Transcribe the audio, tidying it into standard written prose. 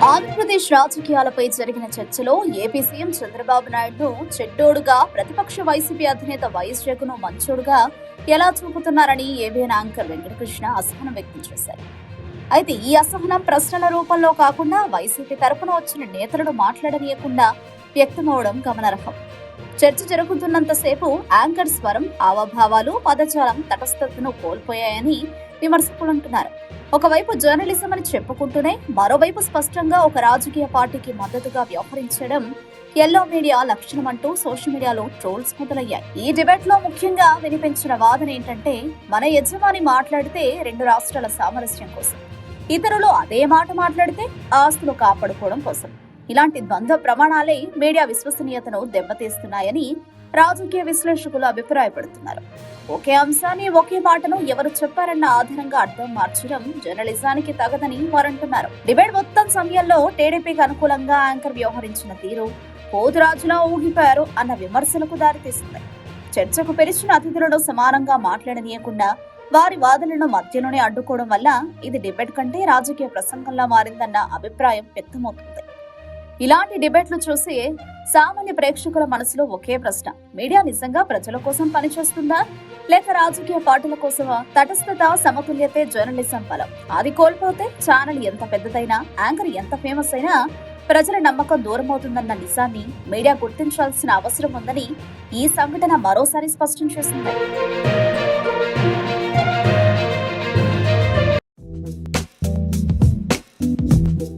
ఆంధ్రప్రదేశ్ రాజకీయాలపై జరిగిన చర్చలో ఏపీ సీఎం చంద్రబాబు నాయుడును చెడ్డోడుగా, ప్రతిపక్ష వైసీపీ అధినేత వైఎస్ జగన్ మంచోడుగా ఎలా చూపుతున్నారని ఏబిఎన్ యాంకర్ వెంకటకృష్ణ అసహనం వ్యక్తం చేశారు. అయితే ఈ అసహనం ప్రశ్నల రూపంలో కాకుండా వైసీపీ తరపున వచ్చిన నేతలను మాట్లాడనీయకుండా వ్యక్తమవడం గమనార్హం. చర్చ జరుగుతున్నంతసేపు యాంకర్ స్వరం, హావభావాలు, పదజాలం తటస్థతను కోల్పోయాయని విమర్శకులు అంటున్నారు. ఒకవైపు జర్నలిజం అని చెప్పుకుంటూనే మరోవైపు స్పష్టంగా ఒక రాజకీయ పార్టీకి మద్దతుగా వ్యవహరించడం ఎల్లో మీడియా లక్షణమంటూ సోషల్ మీడియాలో ట్రోల్స్ మొదలయ్యాయి. ఈ డిబేట్ లో ముఖ్యంగా వినిపించిన వాదన ఏంటంటే, మన యజమాని మాట్లాడితే 2 రాష్ట్రాల సామరస్యం కోసం, ఇతరులు అదే మాట మాట్లాడితే ఆస్తులు కాపాడుకోవడం కోసం. ఇలాంటి ద్వంద్వ ప్రమాణాలే మీడియా విశ్వసనీయతను దెబ్బతీస్తున్నాయని రాజకీయ విశ్లేషకులు అభిప్రాయపడుతున్నారు. ఒకే అంశాన్ని, ఒకే మాటను ఎవరు చెప్పారన్న ఆధారంగా అర్థం మార్చడం జర్నలిజానికి తగదని వారంటున్నారు. డిబేట్ మొత్తం సమయంలో టీడీపీకి అనుకూలంగా యాంకర్ వ్యవహరించిన తీరు పోతురాజులా ఊగిపోయారు అన్న విమర్శలకు దారితీస్తుంది. చర్చకు పిలిచిన అతిథులను సమానంగా మాట్లాడనీయకుండా వారి వాదనలను మధ్యలోనే అడ్డుకోవడం వల్ల ఇది డిబేట్ కంటే రాజకీయ ప్రసంగంలా మారిందన్న అభిప్రాయం వ్యక్తమవుతుంది. ఇలాంటి డిబేట్లు చూసి సామాన్య ప్రేక్షకుల మనసులో ఒకే ప్రశ్న: మీడియా నిజంగా ప్రజల కోసం పనిచేస్తుందా, లేక రాజకీయ పార్టీల కోసమా? తటస్థత, సమతుల్యతే జర్నలిజం బలం. అది కోల్పోతే ఛానల్ ఎంత పెద్దదైనా, యాంకర్ ఎంత ఫేమస్ అయినా ప్రజల నమ్మకం దూరమవుతుందన్న నిజాన్ని మీడియా గుర్తించాల్సిన అవసరం ఉందని ఈ సంఘటన మరోసారి స్పష్టం చేసింది.